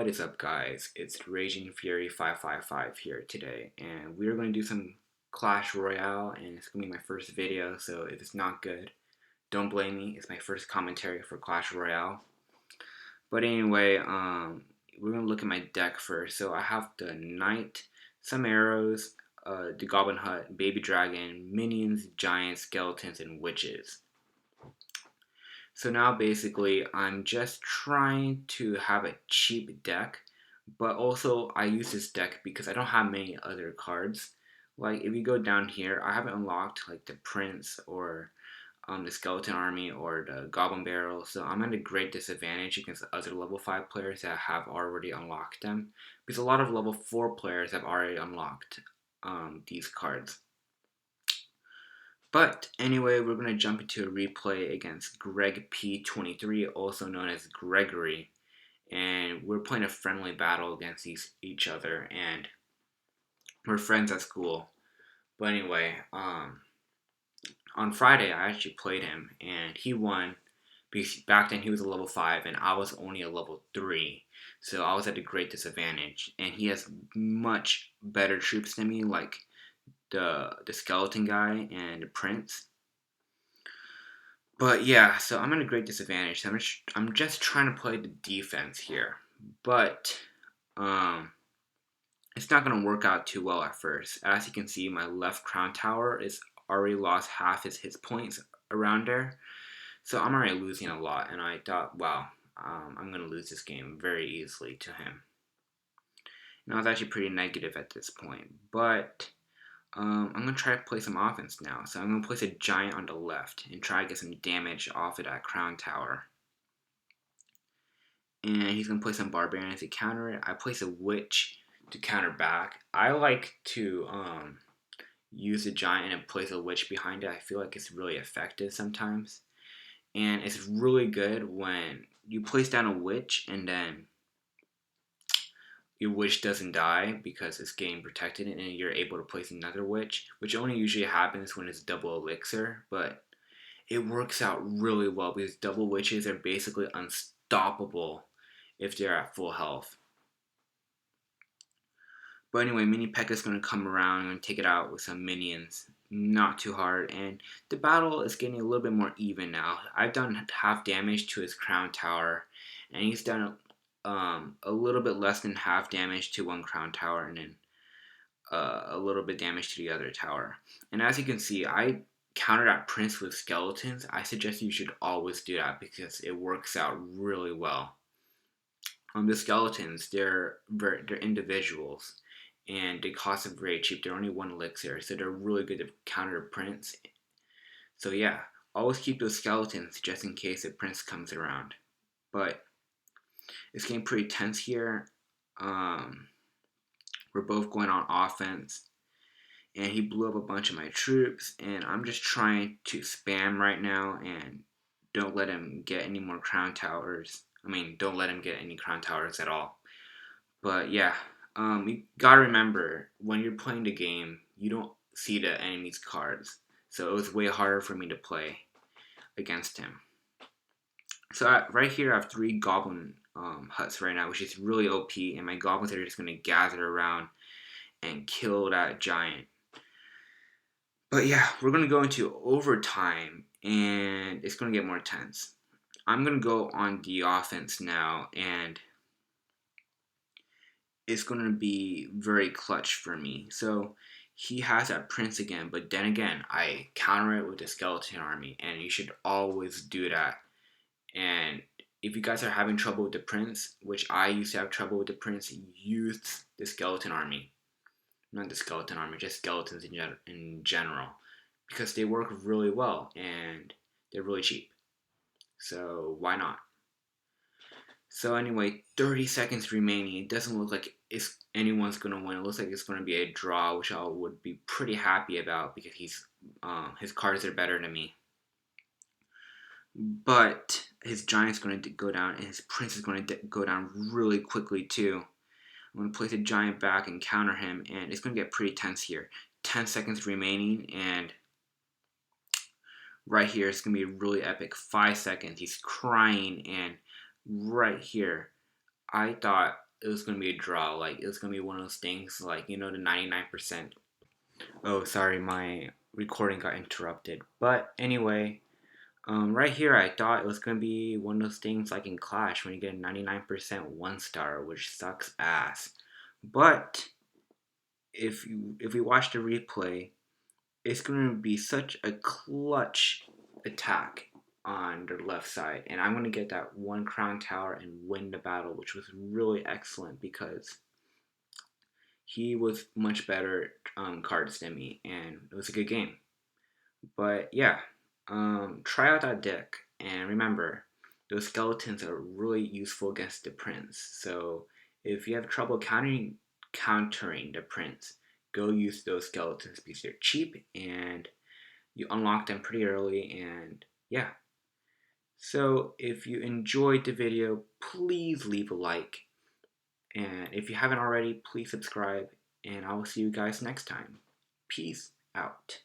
What is up, guys? It's Raging Fury 555 here today, and we're going to do some Clash Royale, and it's going to be my first video, so if it's not good, don't blame me. It's my first commentary for Clash Royale. But anyway, we're going to look at my deck first. So I have the Knight, some arrows, the Goblin Hut, Baby Dragon, Minions, Giants, Skeletons, and Witches. So now basically I'm just trying to have a cheap deck, but also I use this deck because I don't have many other cards. Like if you go down here, I haven't unlocked like the Prince or the Skeleton Army or the Goblin Barrel, so I'm at a great disadvantage against other level 5 players that have already unlocked them, because a lot of level 4 players have already unlocked these cards. But anyway, we're going to jump into a replay against Greg P23, also known as Gregory. And we're playing a friendly battle against each other, and we're friends at school. But anyway, on Friday I actually played him, and he won. Because back then he was a level 5, and I was only a level 3. So I was at a great disadvantage. And he has much better troops than me, like the skeleton guy and the prince. But yeah, so I'm at a great disadvantage. So I'm just trying to play the defense here, but it's not going to work out too well at first. As you can see, my left crown tower is already lost half his hit points around there, so I'm already losing a lot. And I thought, wow, I'm going to lose this game very easily to him. And I was actually pretty negative at this point, but I'm going to try to play some offense now. So I'm going to place a giant on the left and try to get some damage off of that crown tower. And he's going to play some barbarians to counter it. I place a witch to counter back. I like to use a giant and place a witch behind it. I feel like it's really effective sometimes. And it's really good when you place down a witch and then your witch doesn't die because it's getting protected, and you're able to place another witch, which only usually happens when it's double elixir, but it works out really well because double witches are basically unstoppable if they're at full health. But anyway, Mini P.E.K.K.A is going to come around and take it out with some minions. Not too hard, and the battle is getting a little bit more even now. I've done half damage to his crown tower, and he's done a little bit less than half damage to one crown tower, and then a little bit damage to the other tower. And as you can see, I countered that prince with skeletons. I suggest you should always do that because it works out really well. The skeletons, they're individuals, and they cost them very cheap. They're only 1 elixir, so they're really good to counter prince. So yeah, always keep those skeletons just in case a prince comes around. But it's getting pretty tense here. We're both going on offense, and he blew up a bunch of my troops, and I'm just trying to spam right now and don't let him get any more crown towers. I mean, don't let him get any crown towers at all. But yeah, you gotta remember, when you're playing the game, you don't see the enemy's cards, so it was way harder for me to play against him. So right here I have 3 goblin huts right now, which is really OP, and my goblins are just going to gather around and kill that giant. But yeah, we're going to go into overtime, and it's going to get more tense. I'm going to go on the offense now, and it's going to be very clutch for me. So he has that prince again, but then again, I counter it with the skeleton army, and you should always do that. And if you guys are having trouble with the prince, which I used to have trouble with the prince, use the skeleton army. Not the skeleton army, just skeletons in general. Because they work really well, and they're really cheap. So why not? So anyway, 30 seconds remaining. It doesn't look like anyone's going to win. It looks like it's going to be a draw, which I would be pretty happy about because his cards are better than me. But his giant's going to go down, and his prince is going to go down really quickly too. I'm going to place a giant back and counter him, and it's going to get pretty tense here. 10 seconds remaining, and right here it's going to be really epic. 5 seconds, he's crying, and right here, I thought it was gonna be a draw. Like it was gonna be one of those things, like you know, the 99%. Oh, sorry, my recording got interrupted. But anyway, right here, I thought it was gonna be one of those things like in Clash when you get a 99% 1-star, which sucks ass. But if we watch the replay, it's going to be such a clutch attack on their left side, and I'm going to get that one crown tower and win the battle, which was really excellent because he was much better cards than me, and it was a good game. But yeah, try out that deck, and remember, those skeletons are really useful against the prince. So if you have trouble countering the prince, go use those skeletons because they're cheap and you unlock them pretty early. And yeah, so if you enjoyed the video, please leave a like, and if you haven't already, please subscribe, and I will see you guys next time. Peace out.